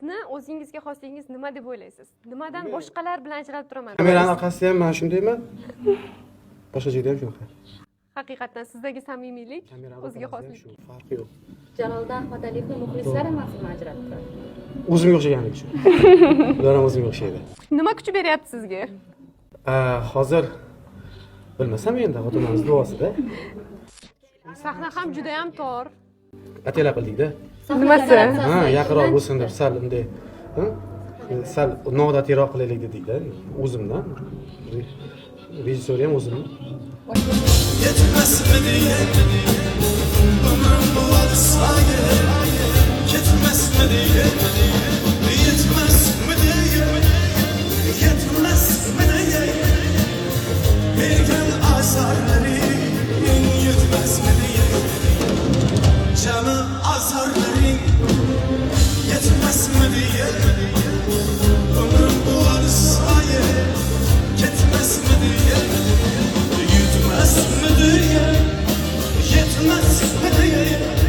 sizni o'zingizga xosligingiz nima deb o'ylaysiz? Nimadan boshqalar bilan ajralib turaman? Kamerani orqasida ham mana shundaymi? Boshqa joyda ham shunaqa. Haqiqatan sizdagi samimiylik o'ziga xoslik. Shu farqi yo'q. Jaloliddin Ahmadaliyevning muxlislari emasmi ajratib turadi? O'zimga o'xshaganligi uchun. Ular ham o'zimga o'xshaydi. Nima kuch beryapti sizga? Hozir bilmasam endi xotinimiz duosida Sahna ham juda ham tor. atela qildik-da. Nimasi? Ha, yaqinroq bo'lsin deb sal bunday, sal noodatiyroq qilaylik dedik-da. O'zimdan. Rejissor ham o'zim. Yetmezmedi ömrüm bu alsaydı, yetmezmedi bir gün azarları yetmezmedi canı azarları yetmezmedi ömrüm bu alsaydı, yetmezmedi yetmez mi diye